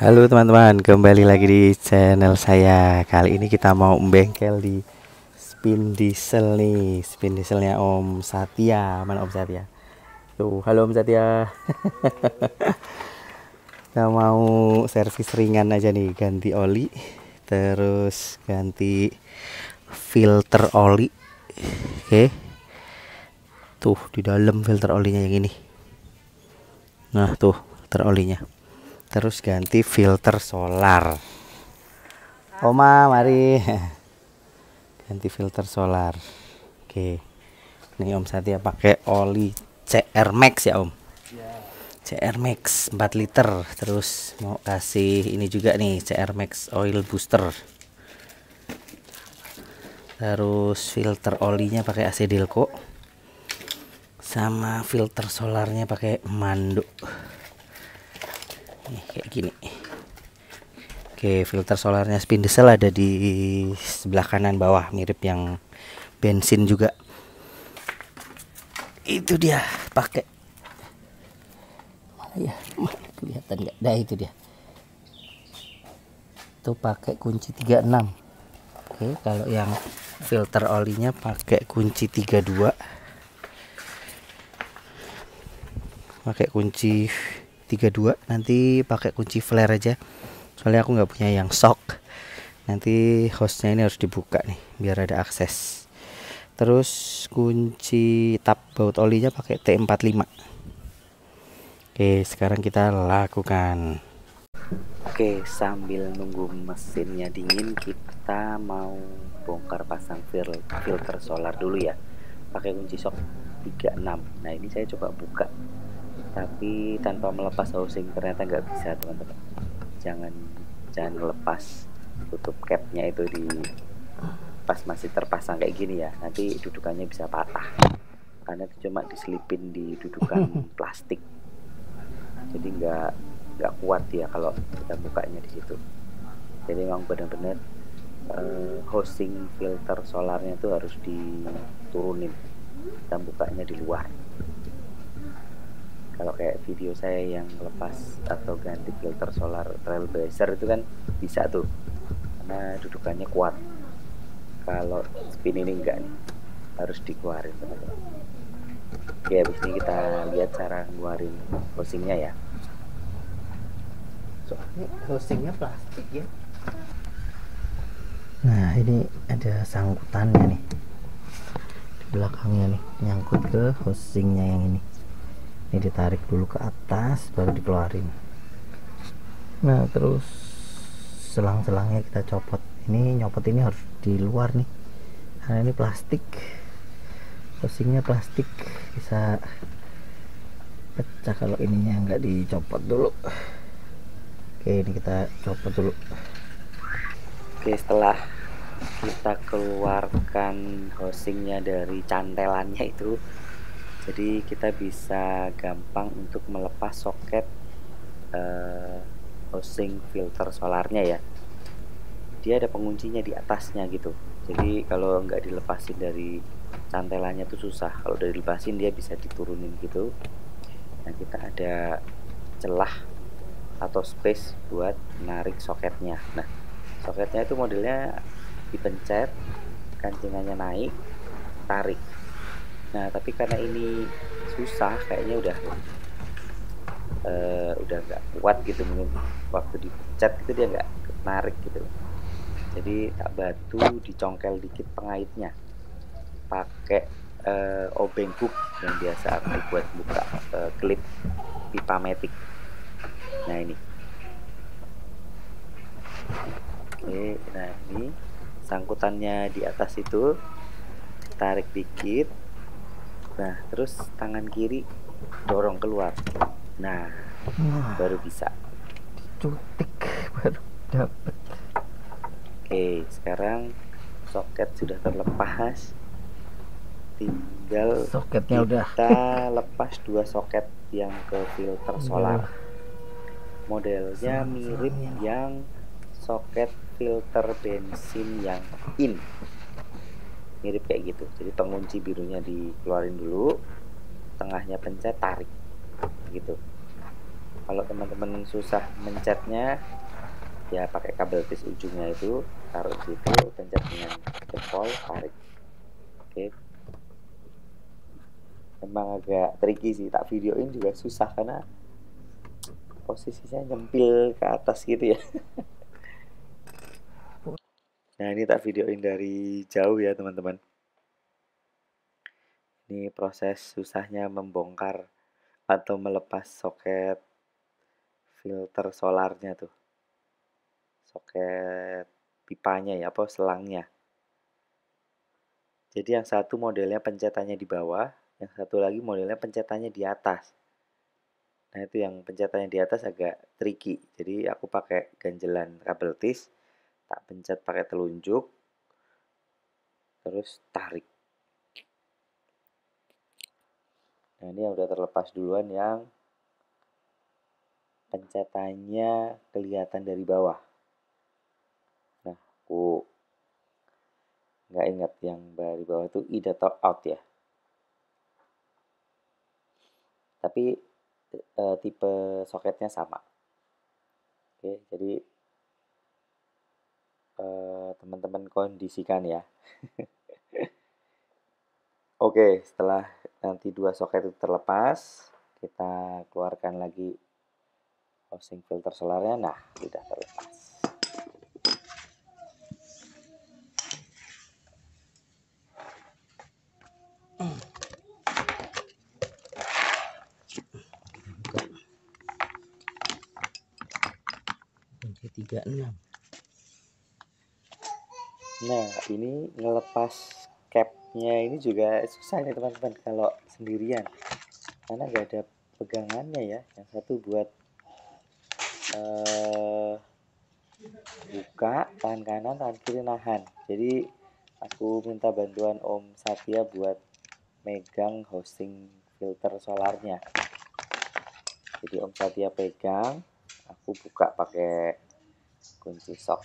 Halo teman-teman, kembali lagi di channel saya. Kali ini kita mau bengkel di spin diesel nih, spin dieselnya Om Satya. Mana Om Satya? Tuh, halo Om Satya. Kita mau servis ringan aja nih, ganti oli, terus ganti filter oli. Oke. Tuh, di dalam filter olinya yang ini. Nah, tuh filter olinya. Terus ganti filter solar. Oma, mari. Ganti filter solar. Oke. Nih Om Satya pakai oli CR Max ya Om. CR Max 4 liter. Terus mau kasih ini juga nih CR Max oil booster. Terus filter olinya pakai AC Delco. Sama filter solarnya pakai Mando. Nih kayak gini. Oke, filter solarnya spin diesel ada di sebelah kanan bawah, mirip yang bensin juga. Itu dia pakai. Mana ya? Kelihatan nggak? Nah, itu dia. Itu pakai kunci 36. Oke, kalau yang filter olinya pakai kunci 32. Pakai kunci 32, nanti pakai kunci flare aja. Soalnya aku nggak punya yang shock. Nanti hostnya ini harus dibuka nih biar ada akses. Terus kunci tap baut olinya pakai T45. Oke, sekarang kita lakukan. Oke, sambil nunggu mesinnya dingin, kita mau bongkar pasang filter solar dulu ya. Pakai kunci shock 36. Nah, ini saya coba buka, tapi tanpa melepas housing ternyata nggak bisa teman-teman. Jangan lepas tutup capnya itu di pas masih terpasang kayak gini ya, nanti dudukannya bisa patah karena itu cuma diselipin di dudukan plastik, jadi nggak kuat ya kalau kita bukanya di situ. Jadi memang benar-benar housing filter solarnya itu harus diturunin, kita bukanya di luar. Kalau kayak video saya yang lepas atau ganti filter solar Trailblazer itu kan bisa tuh, karena dudukannya kuat. Kalau spin ini enggak nih, harus dikeluarin teman-teman. Oke, habis ini kita lihat cara ngeluarin housingnya ya. Soalnya housingnya plastik ya. Nah, ini ada sangkutannya nih di belakangnya nih, nyangkut ke housingnya yang ini. Ini ditarik dulu ke atas baru dikeluarin. Nah, terus selang-selangnya kita copot. Ini nyopot ini harus di luar nih, karena ini plastik, housingnya plastik, bisa pecah kalau ininya nggak dicopot dulu. Oke, ini kita copot dulu. Oke, setelah kita keluarkan housingnya dari cantelannya itu, jadi kita bisa gampang untuk melepas soket housing filter solarnya ya. Dia ada penguncinya di atasnya gitu, jadi kalau nggak dilepasin dari cantelannya tuh susah. Kalau udah dilepasin dia bisa diturunin gitu. Nah, kita ada celah atau space buat menarik soketnya. Nah, soketnya itu modelnya dipencet, kancingannya naik, tarik. Nah, tapi karena ini susah, kayaknya udah nggak kuat gitu, mungkin waktu dipencet gitu dia nggak narik gitu. Jadi tak bantu dicongkel dikit pengaitnya pakai obeng hook yang biasa aku buat buka klip pipa matic. Nah, ini. Oke, nah ini sangkutannya di atas itu, tarik dikit. Nah, terus tangan kiri dorong keluar. Nah, baru bisa dicutik, baru dapet. Oke, sekarang soket sudah terlepas, tinggal soketnya kita lepas dua soket yang ke filter solar. Modelnya mirip yang soket filter bensin yang in, mirip kayak gitu. Jadi pengunci birunya dikeluarin dulu, tengahnya pencet, tarik gitu. Kalau teman-teman susah mencetnya, ya pakai kabel tis ujungnya itu, taruh di situ, pencet dengan jempol, tarik. Oke. Memang agak tricky sih, tak videoin juga susah karena posisinya nyempil ke atas gitu ya. Nah, ini tak videoin dari jauh ya teman-teman. Ini proses susahnya membongkar atau melepas soket filter solarnya tuh. Soket pipanya ya, apa selangnya. Jadi yang satu modelnya pencetannya di bawah, yang satu lagi modelnya pencetannya di atas. Nah, itu yang pencetannya di atas agak tricky. Jadi aku pakai ganjelan kabel tis, tak pencet pakai telunjuk, terus tarik. Nah, ini yang udah terlepas duluan yang pencetannya kelihatan dari bawah. Nah, aku nggak ingat yang dari bawah itu in atau out ya. Tapi tipe soketnya sama. Oke, jadi teman-teman kondisikan ya. Oke, setelah nanti dua soket itu terlepas, kita keluarkan lagi housing filter solarnya. Nah, sudah terlepas. Kunci 36. Nah, ini ngelepas capnya ini juga susah nih teman-teman kalau sendirian. Karena nggak ada pegangannya ya. Yang satu buat buka, tangan kanan, tangan kiri nahan. Jadi aku minta bantuan Om Satya buat megang housing filter solarnya. Jadi Om Satya pegang, aku buka pakai kunci sok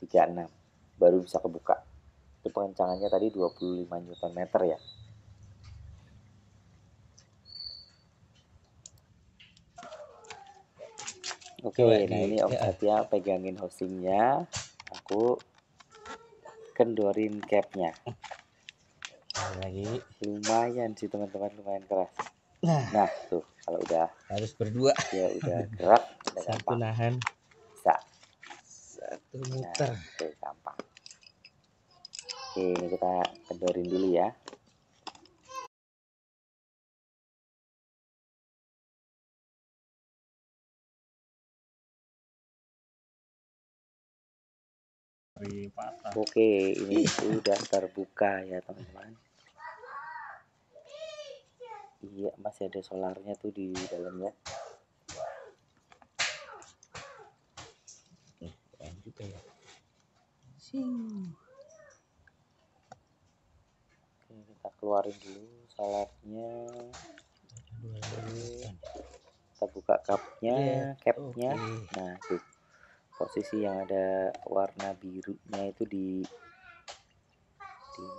36, baru bisa kebuka. Itu pengencangannya tadi 25 Nm ya. Oke, nah ini Om Satya pegangin housingnya, aku kendorin capnya. Lagi. Lumayan sih teman-teman, lumayan keras. Nah tuh, kalau udah Harus berdua. ya udah gerak, udah Satu gampang. nahan, Bisa. satu muter. Nah, tuh gampang. Oke, ini kita kendorin dulu ya. Oke, ini sudah terbuka ya teman-teman. Iya, masih ada solarnya tuh di dalamnya. Juga ya. Oke, kita keluarin dulu solarnya. Kita buka capnya. Nah, tuh posisi yang ada warna birunya itu di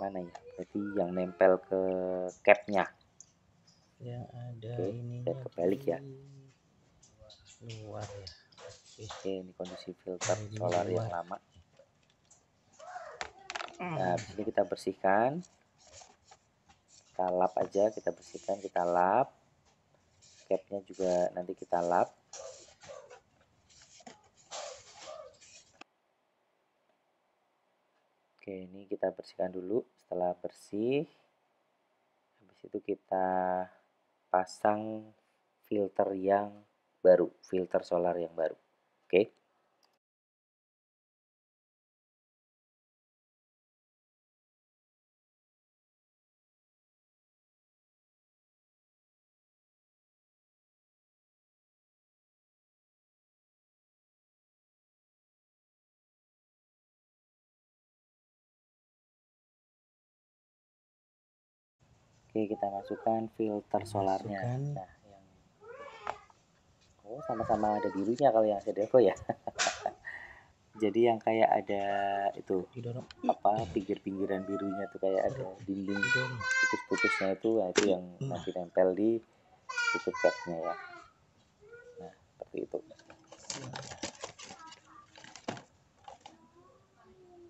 mana ya? Berarti yang nempel ke capnya. Yang ada ini saya kebalik ya. Luar ya. Oke, ini kondisi filter solar yang lama. Nah, habis ini kita bersihkan. Kita lap aja, kita bersihkan, kita lap. Capnya juga nanti kita lap. Oke, ini kita bersihkan dulu. Setelah bersih, habis itu kita pasang filter yang baru, filter solar yang baru. Oke. Oke, kita masukkan filter solarnya. Nah, yang sama-sama ada birunya kalau yang Sedeco ya. Jadi yang kayak ada itu apa pinggir-pinggiran birunya tuh kayak ada dinding putus-putusnya itu, nah itu yang nanti nempel di tutup capnya ya. Nah, seperti itu.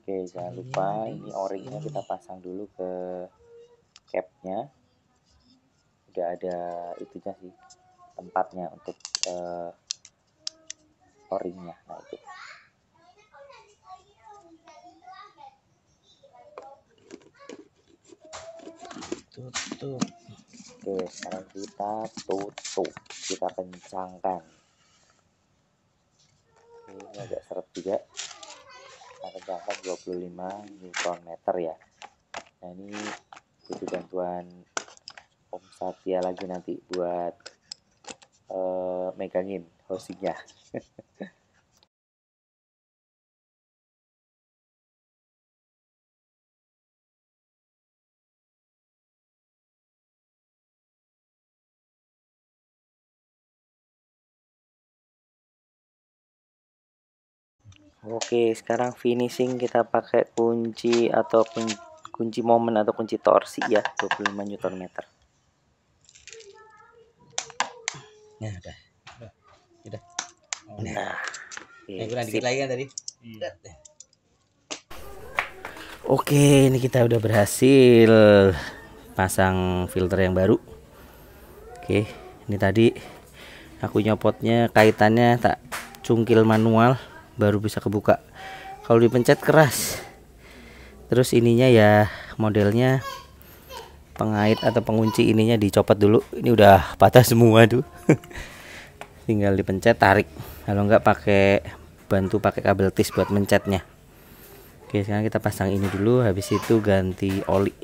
Oke, jangan lupa ini o-ringnya kita pasang dulu ke capnya. Udah ada itunya sih, tempatnya untuk o-ringnya. Nah itu. Tutup. Oke, sekarang kita tutup, kita kencangkan. Ini agak seret juga. Kita kencangkan 25 Nm ya. Nah ini butuh bantuan Om Satya lagi nanti buat megangin housingnya. Oke, sekarang finishing kita pakai kunci atau kunci momen atau kunci torsi ya, 25 Nm. Nah, udah. Udah. Nah, kurang sip. dikit lagi kan tadi. Oke, ini kita udah berhasil pasang filter yang baru. Oke, ini tadi aku nyopotnya kaitannya tak cungkil manual, baru bisa kebuka. Kalau dipencet keras. Terus ininya ya modelnya pengait atau pengunci ininya dicopot dulu. Ini udah patah semua tuh. Tinggal dipencet, tarik. Kalau enggak bantu pakai kabel tis buat mencetnya. Oke, sekarang kita pasang ini dulu, habis itu ganti oli.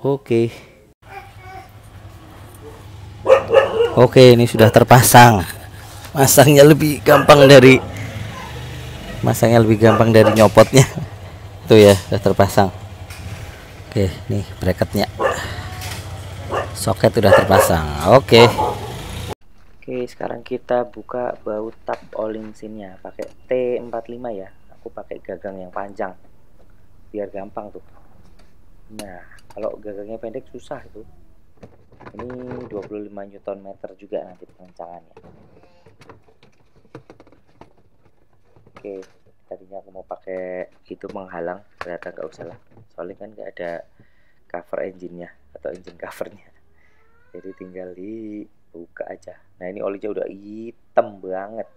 Oke. Oke, ini sudah terpasang. Masangnya lebih gampang dari nyopotnya. Tuh ya, sudah terpasang. Oke, nih bracketnya. Soket sudah terpasang. Oke. Oke, sekarang kita buka baut tab o-ring sinnya pakai T45 ya. Aku pakai gagang yang panjang biar gampang tuh. Nah, kalau gagangnya pendek susah itu. Ini 25 Nm juga nanti pengencangannya. Oke, tadinya aku mau pakai itu menghalang, ternyata nggak usah lah. Soalnya kan nggak ada cover engine-nya atau engine covernya. Jadi tinggal dibuka aja. Nah ini olinya udah hitam banget.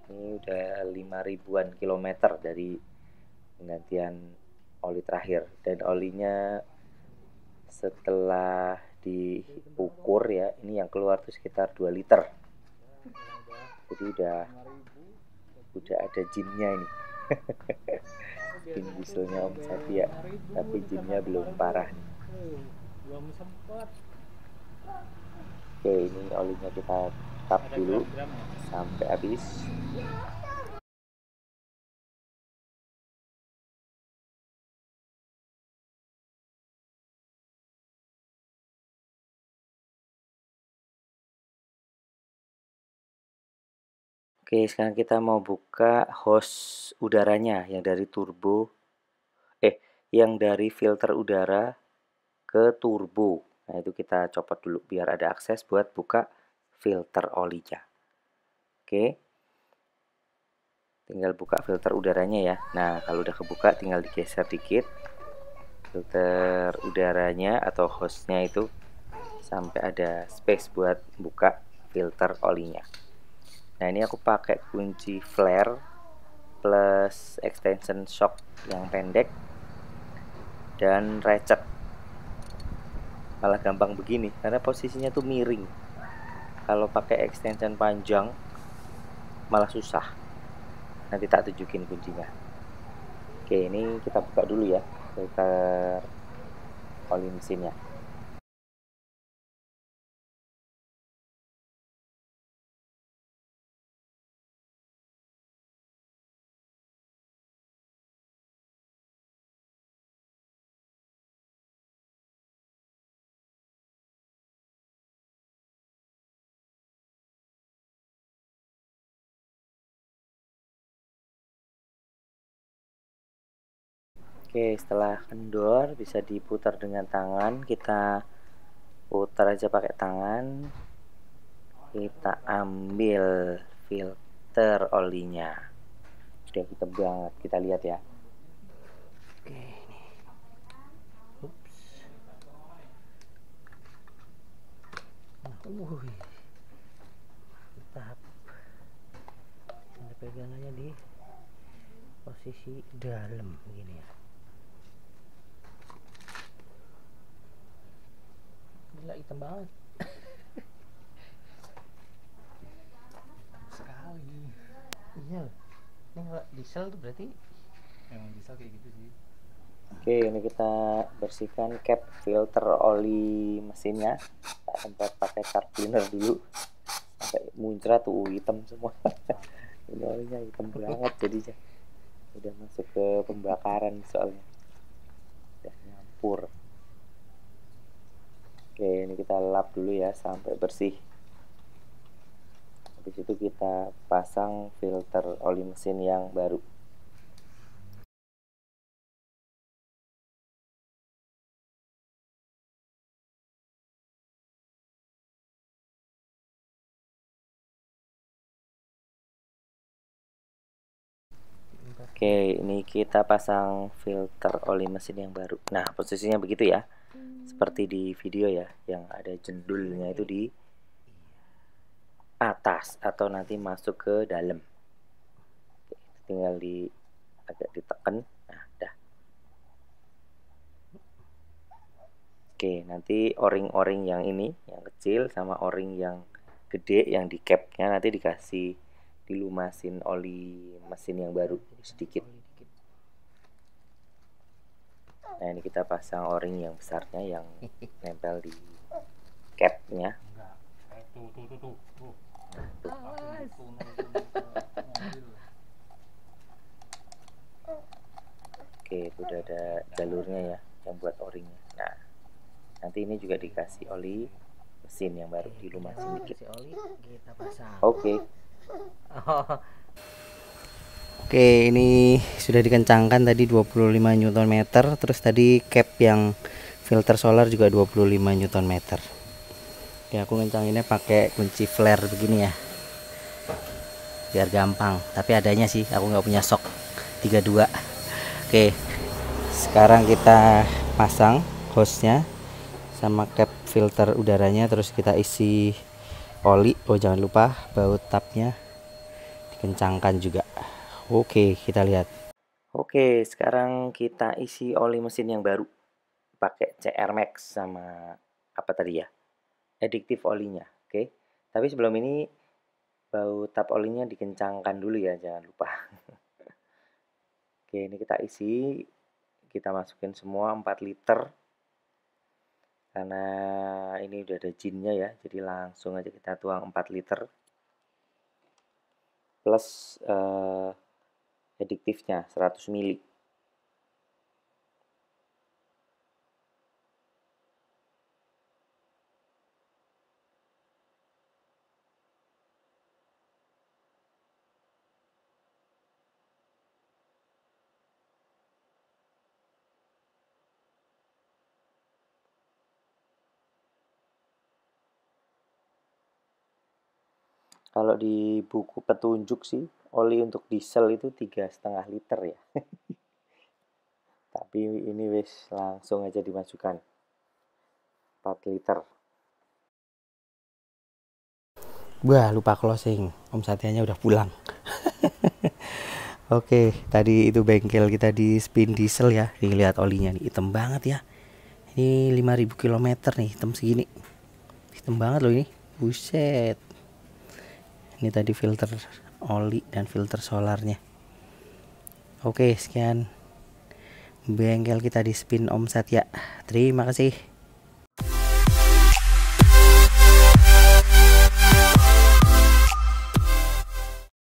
Ini udah 5.000-an kilometer dari penggantian oli terakhir. Dan olinya setelah diukur ya, ini yang keluar tuh sekitar 2 liter. Jadi udah ada jinnya ini. Jin dieselnya Om Satya, tapi jinnya belum parah nih. Oke, ini olinya kita tap dulu sampai habis. Oke, sekarang kita mau buka hose udaranya yang dari yang dari filter udara ke turbo. Nah, itu kita copot dulu biar ada akses buat buka filter olinya. Oke. Tinggal buka filter udaranya ya. Nah, kalau udah kebuka tinggal digeser dikit filter udaranya atau hose-nya itu sampai ada space buat buka filter olinya. Nah, ini aku pakai kunci flare plus extension shock yang pendek dan ratchet. Malah gampang begini karena posisinya tuh miring. Kalau pakai extension panjang malah susah. Nanti tak tunjukin kuncinya. Oke, ini kita buka dulu ya filter oli mesinnya. Oke, setelah kendor bisa diputar dengan tangan. Kita putar aja pakai tangan. Kita ambil filter olinya. Sudah hitam banget, kita lihat ya. Oke, ini. Ups. Nah, mantap. Ada pegangannya di posisi dalam begini ya. Gila, hitam banget. Sekali. Iya. Ini kalau diesel tuh berarti Emang bisa kayak gitu sih. Oke, ini kita bersihkan cap filter oli mesinnya. Tak sempat pakai car cleaner dulu sampai muncrat tuh hitam semua. Ini olinya hitam banget jadinya. Udah masuk ke pembakaran soalnya. Udah nyampur. Oke, ini kita lap dulu ya sampai bersih. Habis itu kita pasang filter oli mesin yang baru. Oke, ini kita pasang filter oli mesin yang baru. Nah, posisinya begitu ya. Seperti di video ya, yang ada jendulnya itu di atas atau nanti masuk ke dalam. Oke, tinggal agak ditekan. Nah, dah. Oke, nanti o-ring yang ini, yang kecil sama o-ring yang gede yang di capnya nanti dikasih dilumasin oli mesin yang baru sedikit. Nah, ini kita pasang o-ring yang besarnya yang nempel di capnya. Tuh. Oke, itu udah ada jalurnya ya yang buat o-ringnya. Nah, nanti ini juga dikasih oli mesin yang baru dilumasin dikit. oli kita pasang. Oke. Oke, ini sudah dikencangkan tadi 25 Nm, terus tadi cap yang filter solar juga 25 Nm. Oke, aku ngencanginnya pakai kunci flare begini ya, biar gampang. Tapi adanya sih, aku nggak punya sok 32. Oke, sekarang kita pasang hostnya sama cap filter udaranya, terus kita isi oli. Oh, jangan lupa baut tabnya dikencangkan juga. Oke, kita lihat. Oke, sekarang kita isi oli mesin yang baru pakai CR Max sama apa tadi ya? Additive olinya. Oke. Tapi sebelum ini baut tab olinya dikencangkan dulu ya, jangan lupa. Oke, ini kita isi, kita masukin semua 4 liter. Karena ini udah ada jinnya ya, jadi langsung aja kita tuang 4 liter. Plus adiktifnya 100 ml. Kalau di buku petunjuk sih oli untuk diesel itu 3,5 liter ya. Tapi ini wis langsung aja dimasukkan 4 liter. Wah, lupa closing. Om Satyanya udah pulang. Oke, tadi itu bengkel kita di spin diesel ya. Nih, lihat olinya nih, hitam banget ya. Ini 5000 km nih, hitam segini. Hitam banget loh ini. Buset. Ini tadi filter oli dan filter solarnya. Oke, sekian bengkel kita di spin Om Satya. Terima kasih.